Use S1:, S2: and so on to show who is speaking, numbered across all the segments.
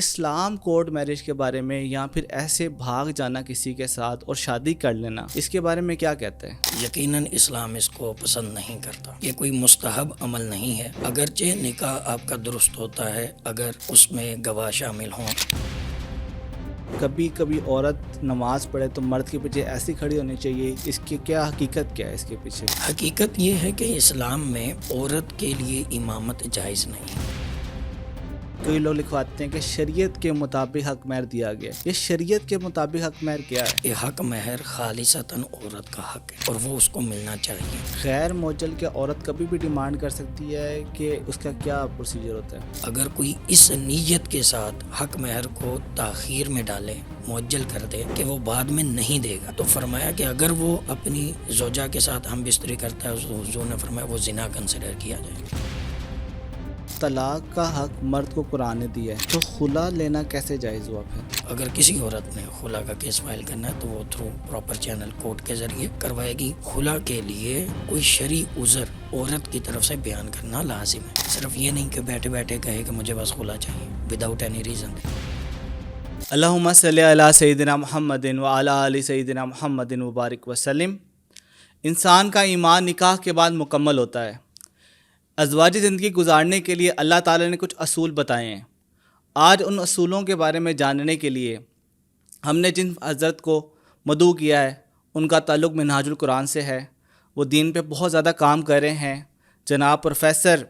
S1: اسلام court marriage کے بارے میں یا پھر ایسے بھاگ جانا کسی کے ساتھ اور شادی کر لینا، اس کے بارے میں کیا کہتے ہیں؟
S2: یقیناً اسلام اس کو پسند نہیں کرتا. یہ کوئی مستحب عمل نہیں ہے. اگرچہ نکاح آپ کا درست ہوتا ہے اگر اس میں گواہ شامل ہوں.
S1: کبھی کبھی عورت نماز پڑھے تو مرد کے پیچھے ایسی کھڑی ہونی چاہیے، اس کی کیا حقیقت کیا ہے اس کے پیچھے؟
S2: حقیقت یہ ہے کہ اسلام میں عورت کے لیے امامت جائز نہیں.
S1: کوئی لوگ لکھواتے ہیں کہ شریعت کے مطابق حق مہر دیا گیا. یہ شریعت کے مطابق حق مہر کیا ہے؟
S2: یہ حق مہر خالصتاً عورت کا حق ہے اور وہ اس کو ملنا چاہیے.
S1: غیر موجل کے عورت کبھی بھی ڈیمانڈ کر سکتی ہے کہ اس کا کیا پروسیجر ہوتا ہے؟
S2: اگر کوئی اس نیت کے ساتھ حق مہر کو تاخیر میں ڈالے، معجل کر دے کہ وہ بعد میں نہیں دے گا، تو فرمایا کہ اگر وہ اپنی زوجہ کے ساتھ ہم بستری کرتا ہے تو حضور نے فرمایا وہ زنا کنسیڈر کیا جائے.
S1: طلاق کا حق مرد کو قرآن نے دیا ہے، تو خلا لینا کیسے جائز ہوا پھر؟
S2: اگر کسی عورت نے خلا کا کیس فائل کرنا ہے تو وہ تھرو پراپر چینل کورٹ کے ذریعے کروائے گی. خلا کے لیے کوئی شرعی عذر عورت کی طرف سے بیان کرنا لازم ہے. صرف یہ نہیں کہ بیٹھے بیٹھے کہے کہ مجھے بس خلا چاہیے وداؤٹ اینی ریزن.
S1: اللہم صلی علی سیدنا محمد وعلی آل سیدنا محمد وبارک وسلم. انسان کا ایمان نکاح کے بعد مکمل ہوتا ہے. ازواجی زندگی گزارنے کے لیے اللہ تعالیٰ نے کچھ اصول بتائے ہیں. آج ان اصولوں کے بارے میں جاننے کے لیے ہم نے جن حضرت کو مدعو کیا ہے ان کا تعلق منہاج القرآن سے ہے. وہ دین پہ بہت زیادہ کام کر رہے ہیں. جناب پروفیسر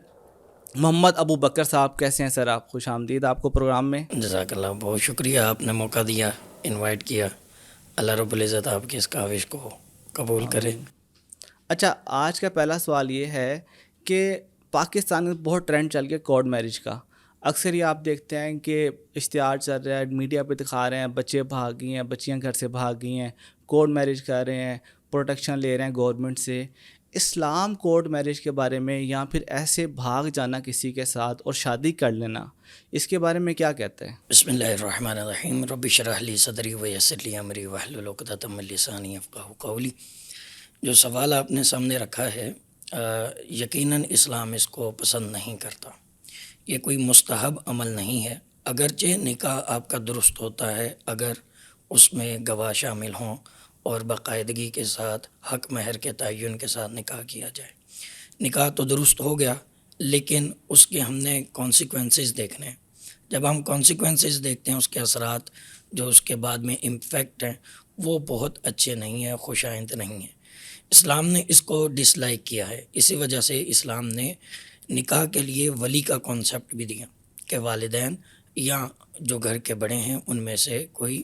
S1: محمد ابو بکر صاحب، کیسے ہیں سر آپ؟ خوش آمدید آپ کو پروگرام میں.
S2: جزاک اللہ، بہت شکریہ، آپ نے موقع دیا، انوائٹ کیا. اللہ رب العزت آپ کی اس کاوش کو قبول کرے.
S1: اچھا، آج کا پہلا سوال یہ ہے کہ پاکستان میں بہت ٹرینڈ چل گیا کورٹ میرج کا. اکثر یہ آپ دیکھتے ہیں کہ اشتہار چل رہا ہے، میڈیا پہ دکھا رہے ہیں بچے بھاگ گئی ہیں، بچیاں گھر سے بھاگ گئی ہیں، کورٹ میرج کر رہے ہیں، پروٹیکشن لے رہے ہیں گورنمنٹ سے. اسلام کورٹ میرج کے بارے میں یا پھر ایسے بھاگ جانا کسی کے ساتھ اور شادی کر لینا، اس کے بارے میں کیا کہتے ہیں؟
S2: بسم اللہ الرحمن الرحیم. رب اشرح لی صدری ویسر لی امری واحلل عقدۃ من لسانی یفقہوا قولی. جو سوال آپ نے سامنے رکھا ہے، یقیناً اسلام اس کو پسند نہیں کرتا. یہ کوئی مستحب عمل نہیں ہے. اگرچہ نکاح آپ کا درست ہوتا ہے اگر اس میں گواہ شامل ہوں اور باقاعدگی کے ساتھ حق مہر کے تعین کے ساتھ نکاح کیا جائے. نکاح تو درست ہو گیا لیکن اس کے ہم نے کانسیکوینسز دیکھنے ہیں. جب ہم کانسیکوینسز دیکھتے ہیں، اس کے اثرات جو اس کے بعد میں امپیکٹ ہیں، وہ بہت اچھے نہیں ہیں، خوش آئند نہیں ہیں. اسلام نے اس کو ڈس لائک کیا ہے. اسی وجہ سے اسلام نے نکاح کے لیے ولی کا کانسیپٹ بھی دیا کہ والدین یا جو گھر کے بڑے ہیں ان میں سے کوئی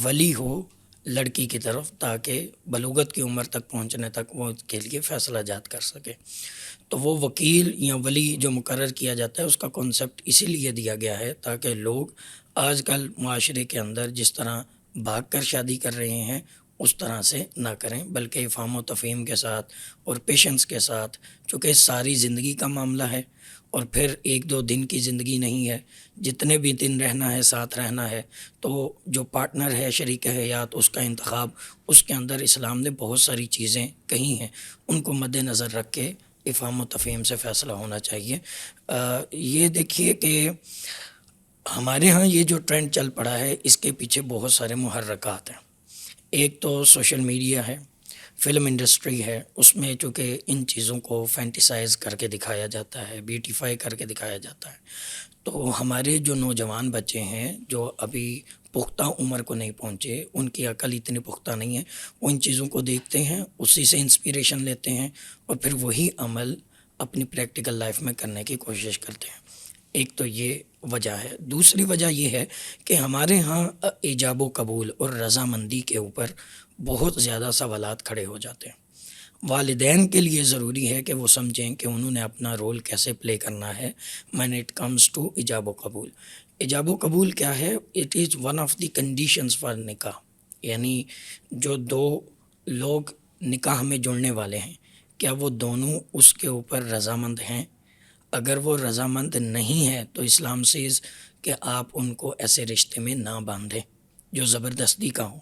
S2: ولی ہو لڑکی کی طرف، تاکہ بلوغت کی عمر تک پہنچنے تک وہ اس کے لیے فیصلہ جات کر سکے. تو وہ وکیل یا ولی جو مقرر کیا جاتا ہے اس کا کانسیپٹ اسی لیے دیا گیا ہے تاکہ لوگ آج کل معاشرے کے اندر جس طرح بھاگ کر شادی کر رہے ہیں اس طرح سے نہ کریں، بلکہ افہام و تفہیم کے ساتھ اور پیشنس کے ساتھ، چونکہ ساری زندگی کا معاملہ ہے اور پھر ایک دو دن کی زندگی نہیں ہے. جتنے بھی دن رہنا ہے ساتھ رہنا ہے، تو جو پارٹنر ہے شریک حیات اس کا انتخاب، اس کے اندر اسلام نے بہت ساری چیزیں کہی ہیں، ان کو مد نظر رکھ کے افہام و تفہیم سے فیصلہ ہونا چاہیے. یہ دیکھیے کہ ہمارے ہاں یہ جو ٹرینڈ چل پڑا ہے اس کے پیچھے بہت سارے محرکات ہیں. ایک تو سوشل میڈیا ہے، فلم انڈسٹری ہے، اس میں چونکہ ان چیزوں کو فینٹیسائز کر کے دکھایا جاتا ہے، بیوٹیفائی کر کے دکھایا جاتا ہے. تو ہمارے جو نوجوان بچے ہیں جو ابھی پختہ عمر کو نہیں پہنچے، ان کی عقل اتنی پختہ نہیں ہے، وہ ان چیزوں کو دیکھتے ہیں، اسی سے انسپیریشن لیتے ہیں اور پھر وہی عمل اپنی پریکٹیکل لائف میں کرنے کی کوشش کرتے ہیں. ایک تو یہ وجہ ہے. دوسری وجہ یہ ہے کہ ہمارے ہاں ایجاب و قبول اور رضامندی کے اوپر بہت زیادہ سوالات کھڑے ہو جاتے ہیں. والدین کے لیے ضروری ہے کہ وہ سمجھیں کہ انہوں نے اپنا رول کیسے پلے کرنا ہے when it comes to ایجاب و قبول. ایجاب و قبول کیا ہے؟ it is one of the conditions for نکاح. یعنی جو دو لوگ نکاح میں جڑنے والے ہیں، کیا وہ دونوں اس کے اوپر رضامند ہیں؟ اگر وہ رضامند نہیں ہے تو اسلام سیز کہ آپ ان کو ایسے رشتے میں نہ باندھیں جو زبردستی کا ہو.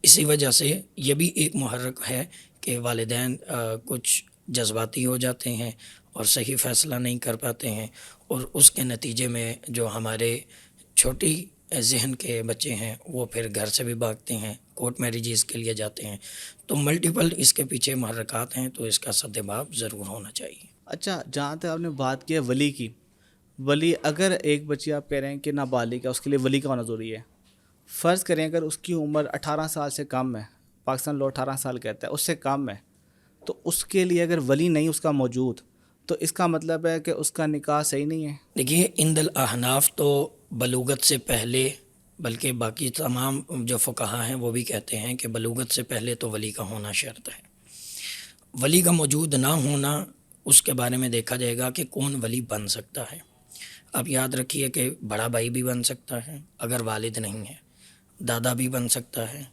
S2: اسی وجہ سے یہ بھی ایک محرک ہے کہ والدین کچھ جذباتی ہو جاتے ہیں اور صحیح فیصلہ نہیں کر پاتے ہیں، اور اس کے نتیجے میں جو ہمارے چھوٹی ذہن کے بچے ہیں وہ پھر گھر سے بھی بھاگتے ہیں، کورٹ میریجز کے لیے جاتے ہیں، تو ملٹیپل اس کے پیچھے محرکات ہیں، تو اس کا سدباب ضرور ہونا چاہیے۔
S1: اچھا، جہاں تک آپ نے بات کی ہے ولی کی، ولی اگر ایک بچی آپ کہہ رہے ہیں کہ نابالغ ہے، اس کے لیے ولی کا ہونا ضروری ہے، فرض کریں اگر اس کی عمر 18 سال سے کم ہے، پاکستان لو 18 سال کہتا ہے، اس سے کم ہے، تو اس کے لیے اگر ولی نہیں اس کا موجود، تو اس کا مطلب ہے کہ اس کا نکاح صحیح نہیں ہے؟
S2: دیکھیے عند الاحناف تو بلوغت سے پہلے، بلکہ باقی تمام جو فقہا ہیں وہ بھی کہتے ہیں کہ بلوغت سے پہلے تو ولی کا ہونا شرط ہے۔ ولی کا موجود نہ ہونا، اس کے بارے میں دیکھا جائے گا کہ کون ولی بن سکتا ہے۔ اب یاد رکھیے کہ بڑا بھائی بھی بن سکتا ہے اگر والد نہیں ہے، دادا بھی بن سکتا ہے،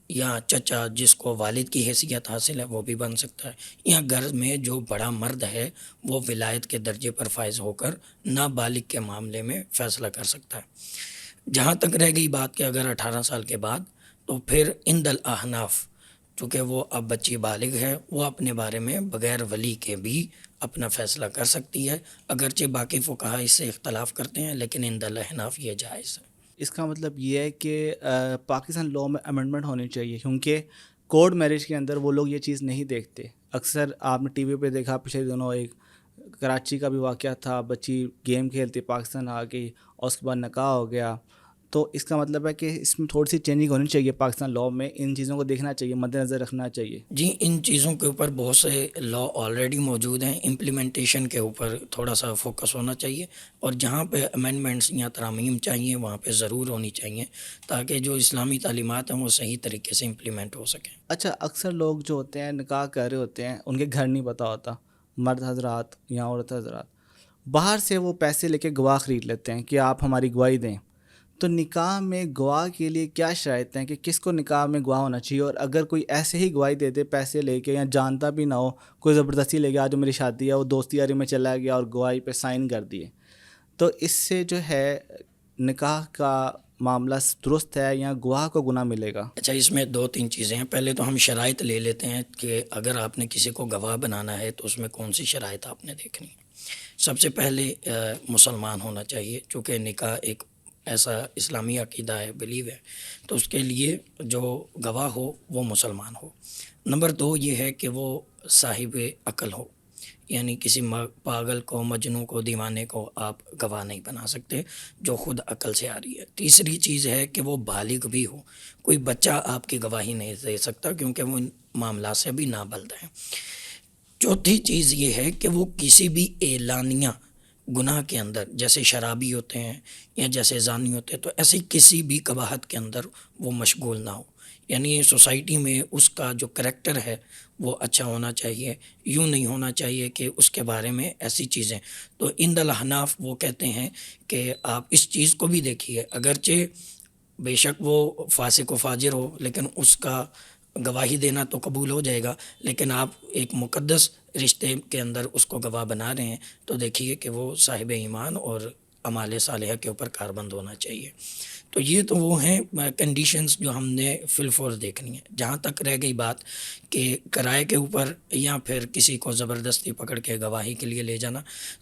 S2: یا چچا جس کو والد کی حیثیت حاصل ہے وہ بھی بن سکتا ہے، یا گھر میں جو بڑا مرد ہے وہ ولایت کے درجے پر فائز ہو کر نابالغ کے معاملے میں فیصلہ کر سکتا ہے۔ جہاں تک رہ گئی بات کہ اگر 18 سال کے بعد، تو پھر عند الاحناف چونکہ وہ اب بچی بالغ ہے، وہ اپنے بارے میں بغیر ولی کے بھی اپنا فیصلہ کر سکتی ہے، اگرچہ باقی فقہا اس سے اختلاف کرتے ہیں، لیکن عند الاحناف یہ جائز ہے۔
S1: اس کا مطلب یہ ہے کہ پاکستان لاء میں امینڈمنٹ ہونی چاہیے، کیونکہ کورٹ میرج کے اندر وہ لوگ یہ چیز نہیں دیکھتے۔ اکثر آپ نے ٹی وی پہ دیکھا، پچھلے دنوں ایک کراچی کا بھی واقعہ تھا، بچی گیم کھیلتی پاکستان آ گئی اور اس کے بعد نکاح ہو گیا۔ تو اس کا مطلب ہے کہ اس میں تھوڑی سی چینجنگ ہونی چاہیے پاکستان لاء میں، ان چیزوں کو دیکھنا چاہیے، مد نظر رکھنا چاہیے۔
S2: جی، ان چیزوں کے اوپر بہت سے لا آلریڈی موجود ہیں، امپلیمنٹیشن کے اوپر تھوڑا سا فوکس ہونا چاہیے، اور جہاں پہ امینڈمنٹس یا ترامیم چاہیے وہاں پہ ضرور ہونی چاہیے، تاکہ جو اسلامی تعلیمات ہیں وہ صحیح طریقے سے امپلیمنٹ ہو سکیں۔
S1: اچھا، اکثر لوگ جو ہوتے ہیں نکاح کر رہے ہوتے ہیں، ان کے گھر نہیں پتہ ہوتا، مرد حضرات یا عورت حضرات باہر سے وہ پیسے لے کے گواہ خرید لیتے ہیں کہ آپ ہماری گواہی دیں۔ تو نکاح میں گواہ کے لیے کیا شرائط ہیں کہ کس کو نکاح میں گواہ ہونا چاہیے؟ اور اگر کوئی ایسے ہی گواہی دے دے پیسے لے کے، یا جانتا بھی نہ ہو، کوئی زبردستی لے گیا، جو میری شادی ہے، وہ دوستی یاری میں چلا گیا اور گواہی پہ سائن کر دیے، تو اس سے جو ہے نکاح کا معاملہ درست ہے یا گواہ کو گناہ ملے گا؟
S2: اچھا، اس میں دو تین چیزیں ہیں۔ پہلے تو ہم شرائط لے لیتے ہیں کہ اگر آپ نے کسی کو گواہ بنانا ہے تو اس میں کون سی شرائط آپ نے دیکھنی ہے۔ سب سے پہلے مسلمان ہونا چاہیے، چونکہ نکاح ایک ایسا اسلامی عقیدہ ہے، بلیو ہے، تو اس کے لیے جو گواہ ہو وہ مسلمان ہو۔ نمبر دو یہ ہے کہ وہ صاحب عقل ہو، یعنی کسی پاگل کو، مجنوں کو، دیوانے کو آپ گواہ نہیں بنا سکتے جو خود عقل سے آ رہی ہے۔ تیسری چیز ہے کہ وہ بالغ بھی ہو، کوئی بچہ آپ کی گواہی نہیں دے سکتا کیونکہ وہ ان معاملات سے بھی نابلد ہے۔ چوتھی چیز یہ ہے کہ وہ کسی بھی اعلانیہ گناہ کے اندر، جیسے شرابی ہوتے ہیں یا جیسے زانی ہوتے ہیں، تو ایسی کسی بھی قباحت کے اندر وہ مشغول نہ ہو، یعنی سوسائٹی میں اس کا جو کریکٹر ہے وہ اچھا ہونا چاہیے، یوں نہیں ہونا چاہیے کہ اس کے بارے میں ایسی چیزیں۔ تو عند الاحناف وہ کہتے ہیں کہ آپ اس چیز کو بھی دیکھیے، اگرچہ بے شک وہ فاسق و فاجر ہو لیکن اس کا گواہی دینا تو قبول ہو جائے گا، لیکن آپ ایک مقدس رشتے کے اندر اس کو گواہ بنا رہے ہیں تو دیکھیے کہ وہ صاحب ایمان اور اعمال صالحہ کے اوپر کاربند ہونا چاہیے۔ تو یہ تو وہ ہیں کنڈیشنز جو ہم نے فی الفور دیکھنی ہے۔ جہاں تک رہ گئی بات کہ کرائے کے اوپر یا پھر کسی کو زبردستی پکڑ کے گواہی کے لیے لے جانا،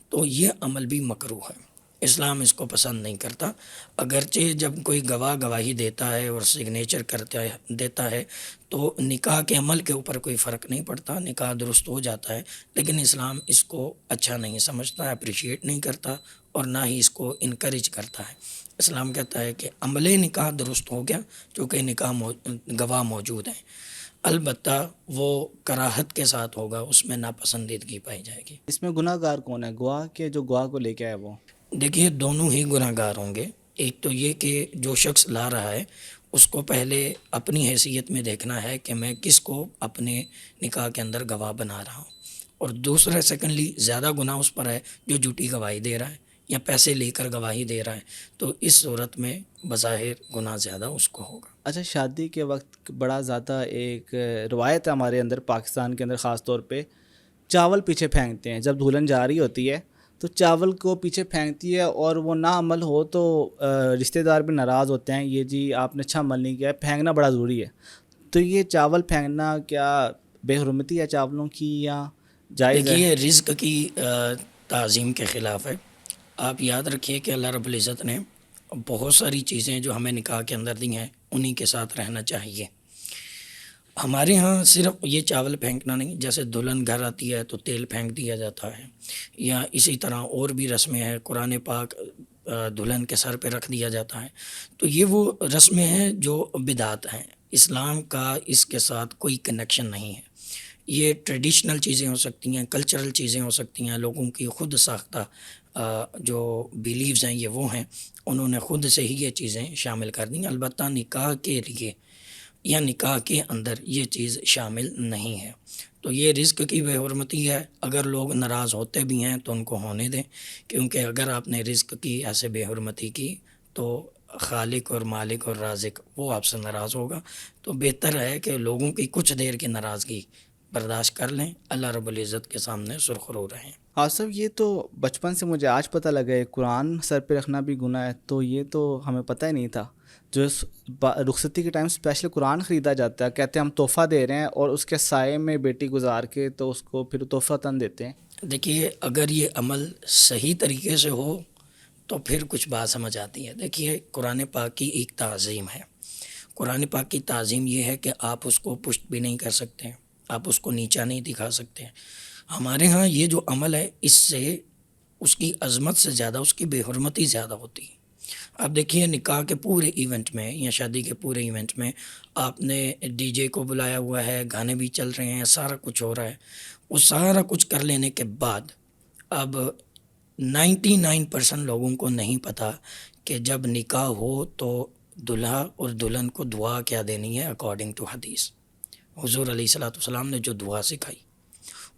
S2: تو یہ عمل بھی مکروہ ہے، اسلام اس کو پسند نہیں کرتا۔ اگرچہ جب کوئی گواہی دیتا ہے اور سگنیچر دیتا ہے تو نکاح کے عمل کے اوپر کوئی فرق نہیں پڑتا، نکاح درست ہو جاتا ہے، لیکن اسلام اس کو اچھا نہیں سمجھتا، اپریشیٹ نہیں کرتا اور نہ ہی اس کو انکریج کرتا ہے۔ اسلام کہتا ہے کہ عمل نکاح درست ہو گیا چونکہ گواہ موجود ہیں، البتہ وہ کراہت کے ساتھ ہوگا، اس میں ناپسندیدگی پائی جائے گی۔
S1: اس میں گناہ گار کون ہے، گواہ کے جو گواہ کو لے کے آئے وہ؟
S2: دیکھیے دونوں ہی گناہ گار ہوں گے۔ ایک تو یہ کہ جو شخص لا رہا ہے اس کو پہلے اپنی حیثیت میں دیکھنا ہے کہ میں کس کو اپنے نکاح کے اندر گواہ بنا رہا ہوں، اور دوسرا سیکنڈلی زیادہ گناہ اس پر ہے جو جھوٹی گواہی دے رہا ہے یا پیسے لے کر گواہی دے رہا ہے، تو اس صورت میں بظاہر گناہ زیادہ اس کو ہوگا۔
S1: اچھا، شادی کے وقت بڑا زیادہ ایک روایت ہے ہمارے اندر، پاکستان کے اندر خاص طور پہ چاول پیچھے پھینکتے ہیں، جب دلہن جا رہی ہوتی ہے تو چاول کو پیچھے پھینکتی ہے، اور وہ نہ عمل ہو تو رشتہ دار بھی ناراض ہوتے ہیں، یہ جی آپ نے اچھا عمل نہیں کیا ہے، پھینکنا بڑا ضروری ہے۔ تو یہ چاول پھینکنا کیا بے حرمتی ہے چاولوں کی یا جائز ہے؟
S2: دیکھیے رزق کی تعظیم کے خلاف ہے۔ آپ یاد رکھیے کہ اللہ رب العزت نے بہت ساری چیزیں جو ہمیں نکاح کے اندر دی ہیں انہی کے ساتھ رہنا چاہیے۔ ہمارے ہاں صرف یہ چاول پھینکنا نہیں، جیسے دلہن گھر آتی ہے تو تیل پھینک دیا جاتا ہے، یا اسی طرح اور بھی رسمیں ہیں، قرآن پاک دلہن کے سر پہ رکھ دیا جاتا ہے، تو یہ وہ رسمیں ہیں جو بدعت ہیں، اسلام کا اس کے ساتھ کوئی کنیکشن نہیں ہے۔ یہ ٹریڈیشنل چیزیں ہو سکتی ہیں، کلچرل چیزیں ہو سکتی ہیں، لوگوں کی خود ساختہ جو بیلیوز ہیں یہ وہ ہیں، انہوں نے خود سے ہی یہ چیزیں شامل کر دیں۔ البتہ نکاح کے لیے یا نکاح کے اندر یہ چیز شامل نہیں ہے، تو یہ رزق کی بے حرمتی ہے۔ اگر لوگ ناراض ہوتے بھی ہیں تو ان کو ہونے دیں، کیونکہ اگر آپ نے رزق کی ایسے بے حرمتی کی تو خالق اور مالک اور رازق وہ آپ سے ناراض ہوگا، تو بہتر ہے کہ لوگوں کی کچھ دیر کی ناراضگی برداشت کر لیں، اللہ رب العزت کے سامنے سرخرو رہیں۔
S1: آصف، یہ تو بچپن سے مجھے آج پتہ لگا ہے، قرآن سر پہ رکھنا بھی گناہ ہے، تو یہ تو ہمیں پتہ ہی نہیں تھا۔ جو رخصتی کے ٹائم اسپیشل قرآن خریدا جاتا ہے، کہتے ہیں ہم تحفہ دے رہے ہیں، اور اس کے سائے میں بیٹی گزار کے تو اس کو پھر تحفہ تن دیتے ہیں۔
S2: دیکھیے، اگر یہ عمل صحیح طریقے سے ہو تو پھر کچھ بات سمجھ آتی ہے۔ دیکھیے، قرآن پاک کی ایک تعظیم ہے، قرآن پاک کی تعظیم یہ ہے کہ آپ اس کو پشت بھی نہیں کر سکتے، آپ اس کو نیچا نہیں دکھا سکتے۔ ہمارے ہاں یہ جو عمل ہے، اس سے اس کی عظمت سے زیادہ اس کی بے حرمتی زیادہ ہوتی ہے۔ اب دیکھیے، نکاح کے پورے ایونٹ میں یا شادی کے پورے ایونٹ میں آپ نے ڈی جے کو بلایا ہوا ہے، گانے بھی چل رہے ہیں، سارا کچھ ہو رہا ہے، وہ سارا کچھ کر لینے کے بعد اب 99% لوگوں کو نہیں پتہ کہ جب نکاح ہو تو دلہا اور دلہن کو دعا کیا دینی ہے اکارڈنگ ٹو حدیث۔ حضور علیہ الصلوۃ والسلام نے جو دعا سکھائی،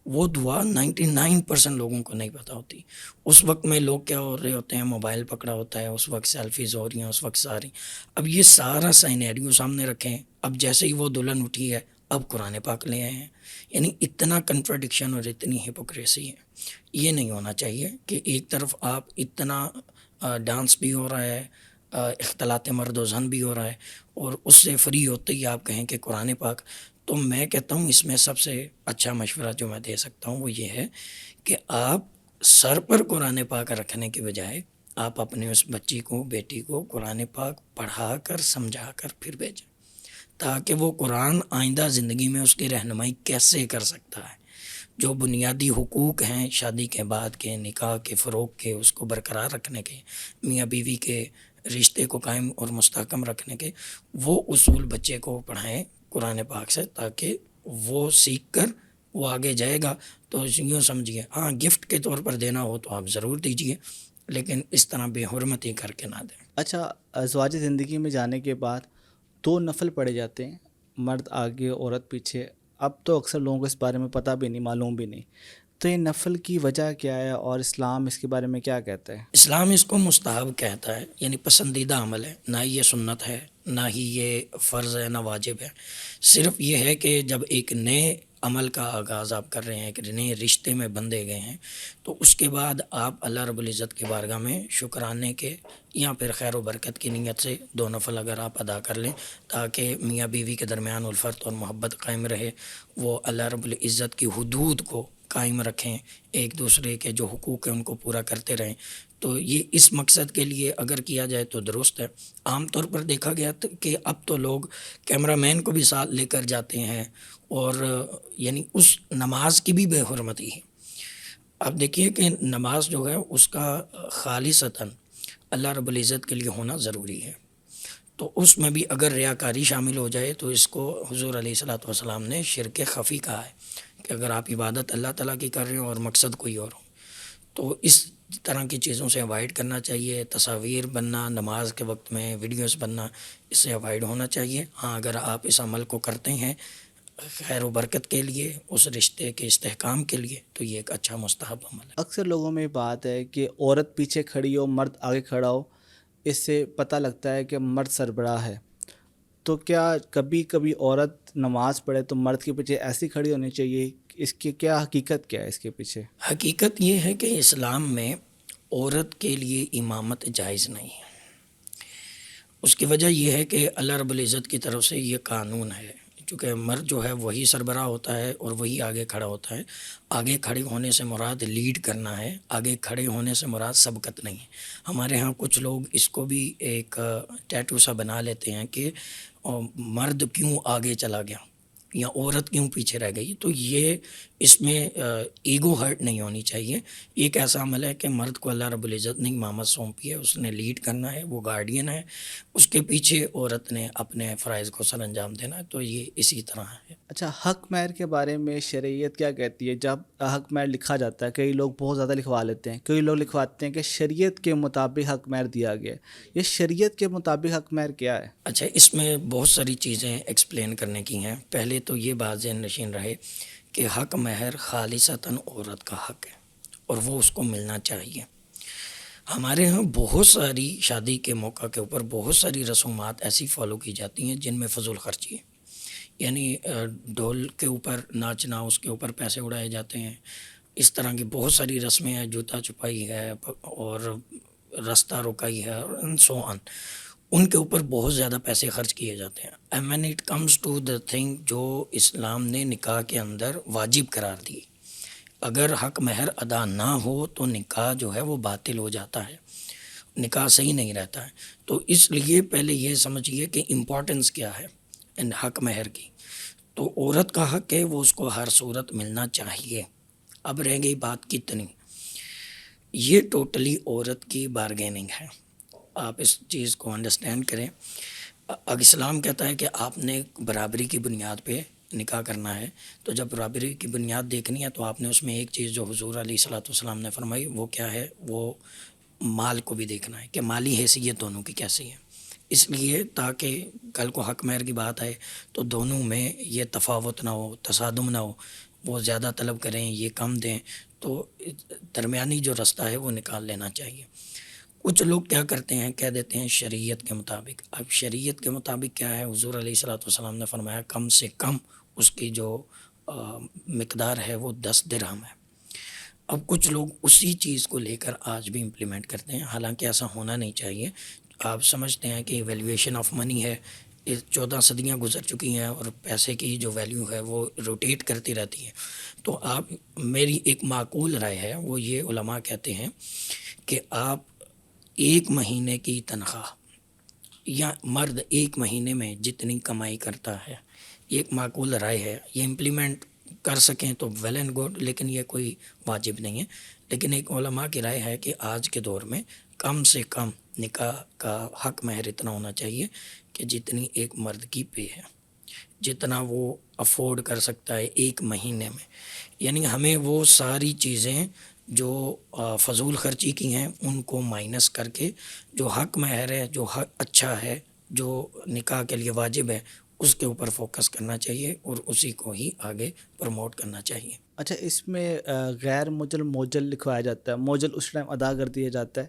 S2: وہ دعا 99% لوگوں کو نہیں پتہ ہوتی۔ اس وقت میں لوگ کیا ہو رہے ہوتے ہیں، موبائل پکڑا ہوتا ہے، اس وقت سیلفیز ہو رہی ہیں، اس وقت ساری۔ اب یہ سارا سینیریو سامنے رکھیں، اب جیسے ہی وہ دلہن اٹھی ہے اب قرآن پاک لے آئے ہیں، یعنی اتنا کنٹراڈکشن اور اتنی ہپوکریسی ہے۔ یہ نہیں ہونا چاہیے کہ ایک طرف آپ اتنا ڈانس بھی ہو رہا ہے، اختلاط مرد و زن بھی ہو رہا ہے، اور اس سے فری ہوتے ہی آپ کہیں کہ قرآن پاک۔ تو میں کہتا ہوں اس میں سب سے اچھا مشورہ جو میں دے سکتا ہوں وہ یہ ہے کہ آپ سر پر قرآن پاک رکھنے کے بجائے آپ اپنے اس بچی کو، بیٹی کو قرآن پاک پڑھا کر سمجھا کر پھر بھیجیں، تاکہ وہ قرآن آئندہ زندگی میں اس کی رہنمائی کیسے کر سکتا ہے۔ جو بنیادی حقوق ہیں شادی کے بعد کے، نکاح کے فروغ کے، اس کو برقرار رکھنے کے، میاں بیوی کے رشتے کو قائم اور مستحکم رکھنے کے، وہ اصول بچے کو پڑھائیں قرآن پاک سے، تاکہ وہ سیکھ کر وہ آگے جائے گا۔ تو یوں سمجھیے، ہاں گفٹ کے طور پر دینا ہو تو آپ ضرور دیجیے، لیکن اس طرح بے حرمتی کر کے نہ دیں۔
S1: اچھا، ازواج زندگی میں جانے کے بعد 2 نفل پڑھے جاتے ہیں، مرد آگے عورت پیچھے۔ اب تو اکثر لوگوں کو اس بارے میں پتہ بھی نہیں، معلوم بھی نہیں، تو یہ نفل کی وجہ کیا ہے اور اسلام اس کے بارے میں کیا کہتا ہے؟
S2: اسلام اس کو مستحب کہتا ہے، یعنی پسندیدہ عمل ہے، نہ یہ سنت ہے، نہ ہی یہ فرض ہے، نہ واجب ہے۔ صرف یہ ہے کہ جب ایک نئے عمل کا آغاز آپ کر رہے ہیں، ایک نئے رشتے میں بندھے گئے ہیں، تو اس کے بعد آپ اللہ رب العزت کی بارگاہ میں شکرانے کے یا پھر خیر و برکت کی نیت سے 2 نفل اگر آپ ادا کر لیں، تاکہ میاں بیوی کے درمیان الفت اور محبت قائم رہے، وہ اللہ رب العزت کی حدود کو قائم رکھیں، ایک دوسرے کے جو حقوق ہیں ان کو پورا کرتے رہیں۔ تو یہ اس مقصد کے لیے اگر کیا جائے تو درست ہے۔ عام طور پر دیکھا گیا کہ اب تو لوگ کیمرہ مین کو بھی ساتھ لے کر جاتے ہیں، اور یعنی اس نماز کی بھی بے حرمتی ہے۔ اب دیکھیے کہ نماز جو ہے اس کا خالصتاً اللہ رب العزت کے لیے ہونا ضروری ہے، تو اس میں بھی اگر ریاکاری شامل ہو جائے تو اس کو حضور علیہ الصلوۃ والسلام نے شرک خفی کہا ہے، کہ اگر آپ عبادت اللہ تعالیٰ کی کر رہے ہو اور مقصد کوئی اور ہو، تو اس طرح کی چیزوں سے اوائڈ کرنا چاہیے۔ تصاویر بننا نماز کے وقت میں، ویڈیوز بننا، اس سے اوائڈ ہونا چاہیے۔ ہاں اگر آپ اس عمل کو کرتے ہیں خیر و برکت کے لیے، اس رشتے کے استحکام کے لیے، تو یہ ایک اچھا مستحب عمل ہے۔
S1: اکثر لوگوں میں بات ہے کہ عورت پیچھے کھڑی ہو، مرد آگے کھڑا ہو، اس سے پتہ لگتا ہے کہ مرد سربراہ ہے۔ تو کیا کبھی کبھی عورت نماز پڑھے تو مرد کے پیچھے ایسی کھڑی ہونی چاہیے؟ اس کی کیا حقیقت کیا ہے اس کے پیچھے؟
S2: حقیقت یہ ہے کہ اسلام میں عورت کے لیے امامت جائز نہیں ہے۔ اس کی وجہ یہ ہے کہ اللہ رب العزت کی طرف سے یہ قانون ہے، چونکہ مرد جو ہے وہی سربراہ ہوتا ہے اور وہی آگے کھڑا ہوتا ہے. آگے کھڑے ہونے سے مراد لیڈ کرنا ہے، آگے کھڑے ہونے سے مراد سبقت نہیں ہے. ہمارے ہاں کچھ لوگ اس کو بھی ایک ٹیٹو سا بنا لیتے ہیں کہ مرد کیوں آگے چلا گیا یا عورت کیوں پیچھے رہ گئی. تو یہ اس میں ایگو ہرٹ نہیں ہونی چاہیے. یہ ایک ایسا عمل ہے کہ مرد کو اللہ رب العزت نے امامت سونپی ہے، اس نے لیڈ کرنا ہے، وہ گارڈین ہے، اس کے پیچھے عورت نے اپنے فرائض کو سر انجام دینا ہے. تو یہ اسی طرح ہے.
S1: اچھا، حق مہر کے بارے میں شریعت کیا کہتی ہے؟ جب حق مہر لکھا جاتا ہے، کئی لوگ بہت زیادہ لکھوا لیتے ہیں، کئی لوگ لکھواتے ہیں کہ شریعت کے مطابق حق مہر دیا گیا ہے. یہ شریعت کے مطابق حق مہر کیا ہے؟
S2: اچھا، اس میں بہت ساری چیزیں ایکسپلین کرنے کی ہیں. پہلے تو یہ بات ذہن نشین رہے کہ حق مہر خالصتاً عورت کا حق ہے اور وہ اس کو ملنا چاہیے. ہمارے ہاں بہت ساری شادی کے موقع کے اوپر بہت ساری رسومات ایسی فالو کی جاتی ہیں جن میں فضول خرچی ہے. یعنی ڈھول کے اوپر ناچنا، اس کے اوپر پیسے اڑائے جاتے ہیں. اس طرح کی بہت ساری رسمیں ہیں، جوتا چھپائی ہے اور رستہ رکائی ہے اور سو آن. ان کے اوپر بہت زیادہ پیسے خرچ کیے جاتے ہیں. And when it comes to the thing جو اسلام نے نکاح کے اندر واجب قرار دی، اگر حق مہر ادا نہ ہو تو نکاح جو ہے وہ باطل ہو جاتا ہے، نکاح صحیح نہیں رہتا ہے. تو اس لیے پہلے یہ سمجھیے کہ امپورٹنس کیا ہے ان حق مہر کی. تو عورت کا حق ہے، وہ اس کو ہر صورت ملنا چاہیے. اب رہ گئی بات کتنی، یہ ٹوٹلی عورت کی بارگیننگ ہے. آپ اس چیز کو انڈرسٹینڈ کریں. اسلام کہتا ہے کہ آپ نے برابری کی بنیاد پہ نکاح کرنا ہے. تو جب برابری کی بنیاد دیکھنی ہے تو آپ نے اس میں ایک چیز جو حضور علیہ الصلوۃ والسلام نے فرمائی وہ کیا ہے، وہ مال کو بھی دیکھنا ہے کہ مالی حیثیت دونوں کی کیسی ہے. اس لیے تاکہ کل کو حق مہر کی بات آئے تو دونوں میں یہ تفاوت نہ ہو، تصادم نہ ہو، وہ زیادہ طلب کریں یہ کم دیں. تو درمیانی جو رستہ ہے وہ نکال لینا چاہیے. کچھ لوگ کیا کرتے ہیں، کہہ دیتے ہیں شریعت کے مطابق. اب شریعت کے مطابق کیا ہے؟ حضور علیہ الصلوۃ والسلام نے فرمایا کم سے کم اس کی جو مقدار ہے وہ 10 درہم ہے. اب کچھ لوگ اسی چیز کو لے کر آج بھی امپلیمنٹ کرتے ہیں، حالانکہ ایسا ہونا نہیں چاہیے. آپ سمجھتے ہیں کہ ویلیویشن آف منی ہے، 14 صدیاں گزر چکی ہیں اور پیسے کی جو ویلیو ہے وہ روٹیٹ کرتی رہتی ہے. تو آپ، میری ایک معقول رائے ہے، وہ یہ علماء کہتے ہیں کہ آپ ایک مہینے کی تنخواہ یا مرد ایک مہینے میں جتنی کمائی کرتا ہے، یہ ایک معقول رائے ہے. یہ امپلیمنٹ کر سکیں تو ویل اینڈ گڈ، لیکن یہ کوئی واجب نہیں ہے. لیکن ایک علماء کی رائے ہے کہ آج کے دور میں کم سے کم نکاح کا حق مہر اتنا ہونا چاہیے کہ جتنی ایک مرد کی پے ہے، جتنا وہ افورڈ کر سکتا ہے ایک مہینے میں. یعنی ہمیں وہ ساری چیزیں جو فضول خرچی کی ہیں ان کو مائنس کر کے جو حق مہر ہے، جو حق اچھا ہے، جو نکاح کے لیے واجب ہے، اس کے اوپر فوکس کرنا چاہیے اور اسی کو ہی آگے پروموٹ کرنا چاہیے.
S1: اچھا، اس میں غیر موجل موجل لکھوایا جاتا ہے، موجل اس ٹائم ادا کر دیا جاتا ہے.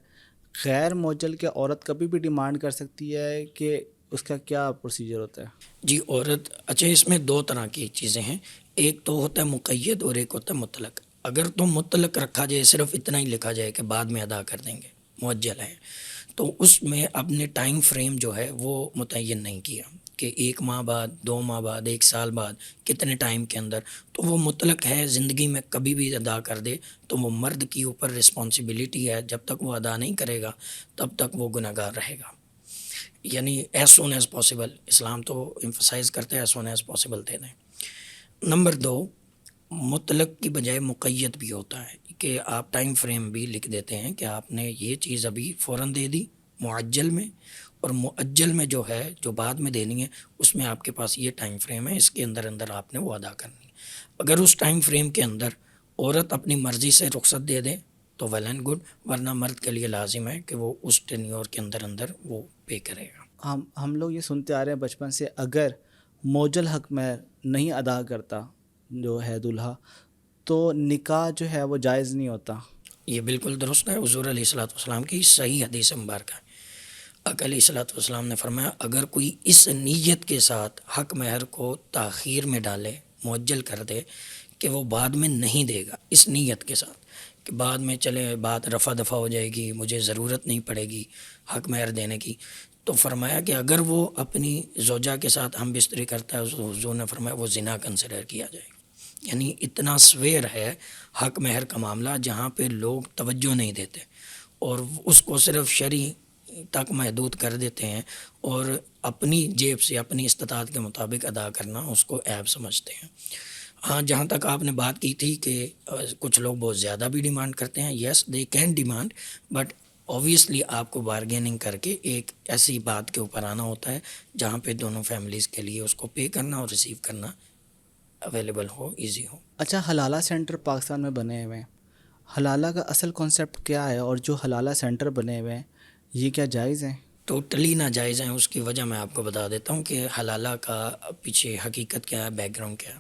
S1: غیر موجل کے عورت کبھی بھی ڈیمانڈ کر سکتی ہے کہ اس کا کیا پروسیجر ہوتا ہے؟
S2: جی عورت، اچھا اس میں دو طرح کی چیزیں ہیں. ایک تو ہوتا ہے مقید اور ایک ہوتا ہے مطلق. اگر تو مطلق رکھا جائے، صرف اتنا ہی لکھا جائے کہ بعد میں ادا کر دیں گے، مؤجل ہے، تو اس میں اپنے ٹائم فریم جو ہے وہ متعین نہیں کیا کہ 1 ماہ بعد، 2 ماہ بعد، 1 سال بعد، کتنے ٹائم کے اندر. تو وہ مطلق ہے، زندگی میں کبھی بھی ادا کر دے تو وہ مرد کی اوپر رسپانسبلٹی ہے. جب تک وہ ادا نہیں کرے گا تب تک وہ گناہ گار رہے گا. یعنی ایز سون ایز پاسبل، اسلام تو ایمفسائز کرتا ہے as soon as possible they دیں. نمبر 2، مطلق کی بجائے مقید بھی ہوتا ہے کہ آپ ٹائم فریم بھی لکھ دیتے ہیں کہ آپ نے یہ چیز ابھی فوراً دے دی معجل میں، اور معجل میں جو ہے جو بعد میں دینی ہے اس میں آپ کے پاس یہ ٹائم فریم ہے، اس کے اندر اندر آپ نے وہ ادا کرنی ہے. اگر اس ٹائم فریم کے اندر عورت اپنی مرضی سے رخصت دے دے تو ویل اینڈ گڈ، ورنہ مرد کے لیے لازم ہے کہ وہ اس ٹینیور کے اندر اندر وہ پے کرے گا.
S1: ہم لوگ یہ سنتے آ رہے ہیں بچپن سے، اگر موجل حق مہر نہیں ادا کرتا جو ہے دولہا تو نکاح جو ہے وہ جائز نہیں ہوتا.
S2: یہ بالکل درست ہے. حضور علیہ الصلوۃ والسلام کی صحیح حدیث مبارکہ ہے. آقا علیہ الصلوۃ والسلام نے فرمایا اگر کوئی اس نیت کے ساتھ حق مہر کو تاخیر میں ڈالے، معجل کر دے کہ وہ بعد میں نہیں دے گا، اس نیت کے ساتھ کہ بعد میں چلے بات رفع دفع ہو جائے گی، مجھے ضرورت نہیں پڑے گی حق مہر دینے کی، تو فرمایا کہ اگر وہ اپنی زوجہ کے ساتھ ہم بستری کرتا ہے تو حضور نے فرمایا وہ زنا کنسیڈر کیا جائے گا. یعنی اتنا سویر ہے حق مہر کا معاملہ جہاں پہ لوگ توجہ نہیں دیتے اور اس کو صرف شرعی تک محدود کر دیتے ہیں اور اپنی جیب سے اپنی استطاعت کے مطابق ادا کرنا اس کو عیب سمجھتے ہیں. ہاں جہاں تک آپ نے بات کی تھی کہ کچھ لوگ بہت زیادہ بھی ڈیمانڈ کرتے ہیں. Yes they can demand but obviously آپ کو بارگیننگ کر کے ایک ایسی بات کے اوپر آنا ہوتا ہے جہاں پہ دونوں فیملیز کے لیے اس کو پے کرنا اور ریسیو کرنا اویلیبل ہو, ایزی ہو.
S1: اچھا حلالہ سینٹر پاکستان میں بنے ہوئے ہیں, حلالہ کا اصل کانسیپٹ کیا ہے, اور جو حلالہ سینٹر بنے ہوئے ہیں یہ کیا جائز ہیں؟
S2: ٹوٹلی ناجائز ہیں. اس کی وجہ میں آپ کو بتا دیتا ہوں کہ حلالہ کا پیچھے حقیقت کیا ہے, بیک گراؤنڈ کیا ہے.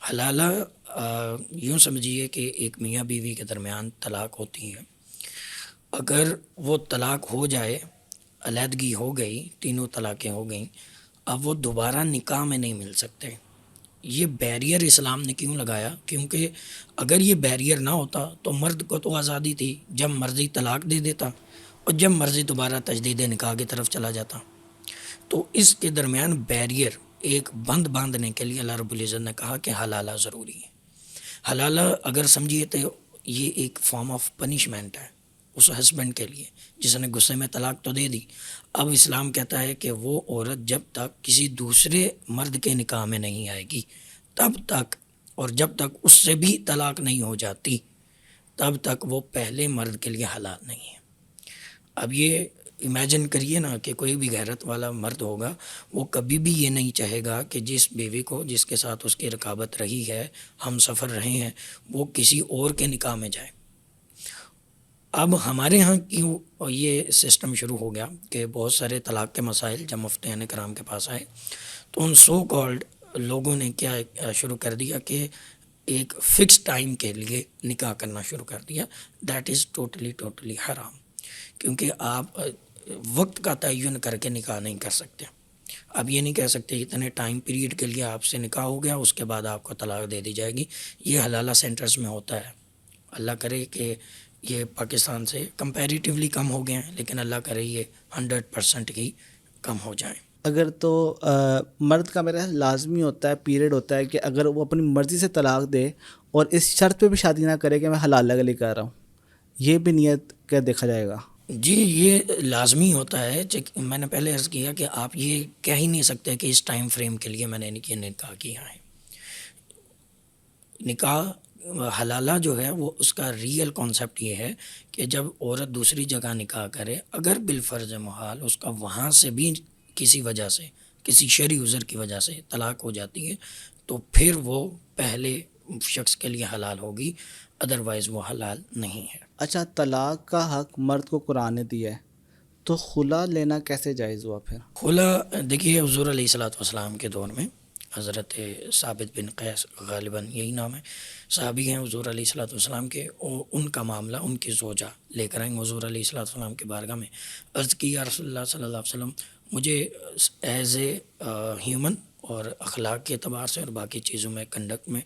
S2: حلالہ یوں سمجھیے کہ ایک میاں بیوی کے درمیان طلاق ہوتی ہے. اگر وہ طلاق ہو جائے, علیحدگی ہو گئی, تینوں طلاقیں ہو گئیں, اب وہ دوبارہ نکاح میں نہیں مل سکتے. یہ بیریئر اسلام نے کیوں لگایا؟ کیونکہ اگر یہ بیریئر نہ ہوتا تو مرد کو تو آزادی تھی, جب مرضی طلاق دے دیتا اور جب مرضی دوبارہ تجدید نکاح کی طرف چلا جاتا. تو اس کے درمیان بیریئر ایک بند باندھنے کے لیے اللہ رب العزت نے کہا کہ حلالہ ضروری ہے. حلالہ اگر سمجھیے تو یہ ایک فارم آف پنشمنٹ ہے اس ہسبینڈ کے لیے جس نے غصے میں طلاق تو دے دی. اب اسلام کہتا ہے کہ وہ عورت جب تک کسی دوسرے مرد کے نکاح میں نہیں آئے گی تب تک, اور جب تک اس سے بھی طلاق نہیں ہو جاتی تب تک وہ پہلے مرد کے لیے حلال نہیں ہے. اب یہ امیجن کریے نا کہ کوئی بھی غیرت والا مرد ہوگا وہ کبھی بھی یہ نہیں چاہے گا کہ جس بیوی کو جس کے ساتھ اس کی رقابت رہی ہے, ہم سفر رہے ہیں, وہ کسی اور کے نکاح میں جائے. اب ہمارے ہاں کیوں یہ سسٹم شروع ہو گیا کہ بہت سارے طلاق کے مسائل جب مفتیان کرام کے پاس آئے تو ان سو کالڈ لوگوں نے کیا شروع کر دیا کہ ایک فکس ٹائم کے لیے نکاح کرنا شروع کر دیا. دیٹ از ٹوٹلی حرام, کیونکہ آپ وقت کا تعین کر کے نکاح نہیں کر سکتے. اب یہ نہیں کہہ سکتے اتنے ٹائم پیریڈ کے لیے آپ سے نکاح ہو گیا اس کے بعد آپ کو طلاق دے دی جائے گی. یہ حلالہ سینٹرز میں ہوتا ہے. اللہ کرے کہ یہ پاکستان سے کمپیریٹیولی کم ہو گئے ہیں, لیکن اللہ کرے یہ 100% ہی کم ہو جائیں.
S1: اگر تو مرد کا میرا لازمی ہوتا ہے, پیریڈ ہوتا ہے کہ اگر وہ اپنی مرضی سے طلاق دے اور اس شرط پہ بھی شادی نہ کرے کہ میں حلالہ کے لیے کر رہا ہوں, یہ بھی نیت کیا دیکھا جائے گا؟
S2: جی یہ لازمی ہوتا ہے. میں نے پہلے عرض کیا کہ آپ یہ کہہ ہی نہیں سکتے کہ اس ٹائم فریم کے لیے میں نے نکاح کیا ہے. نکاح حلالہ جو ہے وہ اس کا ریئل کانسیپٹ یہ ہے کہ جب عورت دوسری جگہ نکاح کرے, اگر بالفرض محال اس کا وہاں سے بھی کسی وجہ سے, کسی شرعی عذر کی وجہ سے طلاق ہو جاتی ہے تو پھر وہ پہلے شخص کے لیے حلال ہوگی, ادروائز وہ حلال نہیں ہے.
S1: اچھا, طلاق کا حق مرد کو قرآن نے دیا ہے تو خلا لینا کیسے جائز ہوا پھر؟
S2: خلا دیکھیے حضور علیہ الصلوۃ والسلام کے دور میں حضرت ثابت بن قیس, غالباً یہی نام ہے, صحابی ہیں حضور علیہ الصلوۃ والسلام کے. ان کا معاملہ ان کی زوجہ لے کر آئیں حضور علیہ الصلوۃ والسلام کے بارگاہ میں, عرض کی یا رسول اللہ صلی اللہ علیہ وسلم مجھے ایز اے ہیومن اور اخلاق کے اعتبار سے اور باقی چیزوں میں کنڈکٹ میں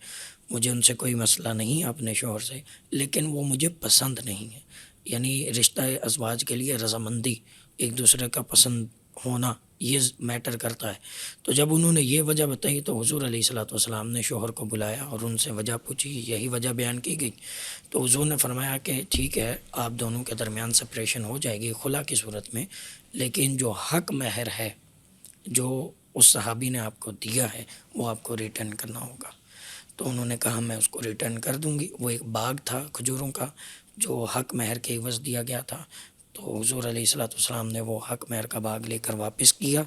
S2: مجھے ان سے کوئی مسئلہ نہیں اپنے شوہر سے, لیکن وہ مجھے پسند نہیں ہے. یعنی رشتہ ازواج کے لیے رضامندی, ایک دوسرے کا پسند ہونا یہ میٹر کرتا ہے. تو جب انہوں نے یہ وجہ بتائی تو حضور علیہ الصلوۃ والسلام نے شوہر کو بلایا اور ان سے وجہ پوچھی, یہی وجہ بیان کی گئی. تو حضور نے فرمایا کہ ٹھیک ہے آپ دونوں کے درمیان سپریشن ہو جائے گی خلا کی صورت میں, لیکن جو حق مہر ہے جو اس صحابی نے آپ کو دیا ہے وہ آپ کو ریٹرن کرنا ہوگا. تو انہوں نے کہا میں اس کو ریٹرن کر دوں گی. وہ ایک باغ تھا کھجوروں کا جو حق مہر کے عوض دیا گیا تھا. تو حضور علیہ الصلوۃ والسلام نے وہ حق مہر کا باغ لے کر واپس کیا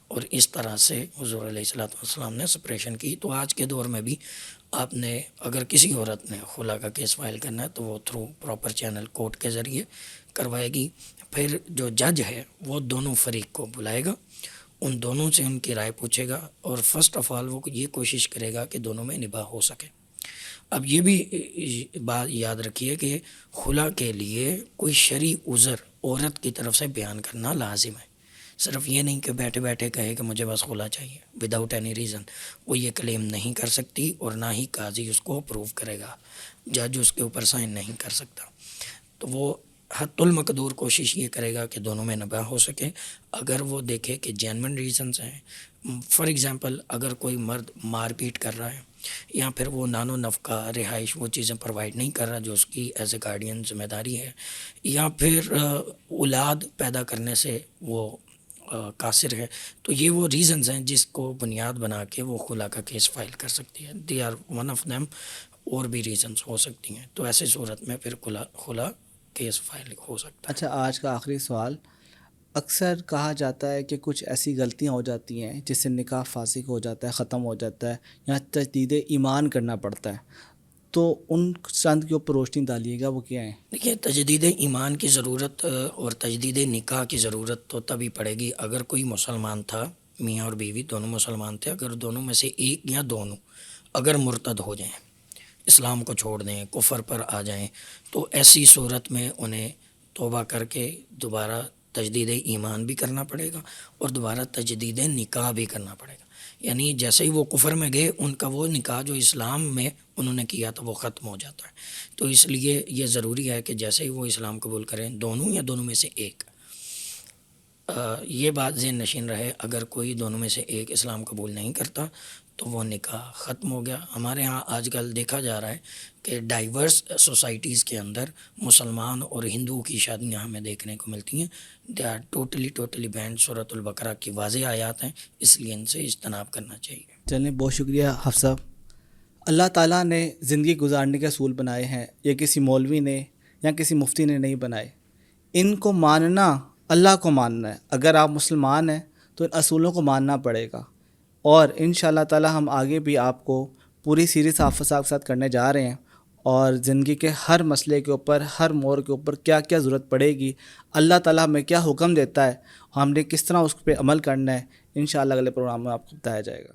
S2: اور اس طرح سے حضور علیہ الصلوۃ والسلام نے سپریشن کی. تو آج کے دور میں بھی آپ نے اگر کسی عورت نے خلا کا کیس فائل کرنا ہے تو وہ تھرو پراپر چینل کورٹ کے ذریعے کروائے گی. پھر جو جج ہے وہ دونوں فریق کو بلائے گا, ان دونوں سے ان کی رائے پوچھے گا اور فرسٹ آف آل وہ یہ کوشش کرے گا کہ دونوں میں نباہ ہو سکے. اب یہ بھی بات یاد رکھیے کہ خلا کے لیے کوئی شرعی عذر عورت کی طرف سے بیان کرنا لازم ہے. صرف یہ نہیں کہ بیٹھے بیٹھے کہے کہ مجھے بس خلا چاہیے وداؤٹ اینی ریزن, وہ یہ کلیم نہیں کر سکتی اور نہ ہی قاضی اس کو اپروو کرے گا, جج اس کے اوپر سائن نہیں کر سکتا. تو وہ حت المقدور کوشش یہ کرے گا کہ دونوں میں نباہ ہو سکے. اگر وہ دیکھے کہ جینون ریزنز ہیں، فار ایگزامپل اگر کوئی مرد مار پیٹ کر رہا ہے یا پھر وہ نان و نفقہ، رہائش، وہ چیزیں پرووائڈ نہیں کر رہا جو اس کی ایز اے گارڈین ذمہ داری ہے، یا پھر اولاد پیدا کرنے سے وہ قاصر ہے، تو یہ وہ ریزنز ہیں جس کو بنیاد بنا کے وہ خلا کا کیس فائل کر سکتی ہے. They are one of them. اور بھی ریزنز ہو سکتی ہیں، تو ایسی صورت میں پھر خلا کیس فائل ہو سکتا ہے.
S1: اچھا، آج کا آخری سوال. اکثر کہا جاتا ہے کہ کچھ ایسی غلطیاں ہو جاتی ہیں جس سے نکاح فاسق ہو جاتا ہے، ختم ہو جاتا ہے، یا تجدید ایمان کرنا پڑتا ہے، تو ان چند کے اوپر روشنی ڈالیے گا، وہ کیا ہیں؟
S2: دیکھیے، تجدید ایمان کی ضرورت اور تجدید نکاح کی ضرورت تو تبھی پڑے گی اگر کوئی مسلمان تھا، میاں اور بیوی دونوں مسلمان تھے، اگر دونوں میں سے ایک یا دونوں اگر مرتد ہو جائیں، اسلام کو چھوڑ دیں، کفر پر آ جائیں، تو ایسی صورت میں انہیں توبہ کر کے دوبارہ تجدید ایمان بھی کرنا پڑے گا اور دوبارہ تجدید نکاح بھی کرنا پڑے گا. یعنی جیسے ہی وہ کفر میں گئے، ان کا وہ نکاح جو اسلام میں انہوں نے کیا تھا وہ ختم ہو جاتا ہے. تو اس لیے یہ ضروری ہے کہ جیسے ہی وہ اسلام قبول کریں، دونوں یا دونوں میں سے ایک، یہ بات ذہن نشین رہے، اگر کوئی دونوں میں سے ایک اسلام قبول نہیں کرتا تو وہ نکاح ختم ہو گیا. ہمارے ہاں آج کل دیکھا جا رہا ہے کہ ڈائیورس سوسائٹیز کے اندر مسلمان اور ہندو کی شادیاں ہمیں دیکھنے کو ملتی ہیں. They are totally banned. سورۃ البقرہ کی واضح آیات ہیں، اس لیے ان سے اجتناب کرنا چاہیے.
S1: چلیں، بہت شکریہ حافظ صاحب. اللہ تعالیٰ نے زندگی گزارنے کے اصول بنائے ہیں، یہ کسی مولوی نے یا کسی مفتی نے نہیں بنائے. ان کو ماننا اللہ کو ماننا ہے. اگر آپ مسلمان ہیں تو ان اصولوں کو ماننا پڑے گا، اور ان شاء اللہ تعالیٰ ہم آگے بھی آپ کو پوری سیریز حافظ صاحب کے ساتھ کرنے جا رہے ہیں، اور زندگی کے ہر مسئلے کے اوپر، ہر موڑ کے اوپر کیا کیا ضرورت پڑے گی، اللہ تعالیٰ ہمیں کیا حکم دیتا ہے، ہم نے کس طرح اس پہ عمل کرنا ہے، ان شاء اللہ اگلے پروگرام میں آپ کو بتایا جائے گا.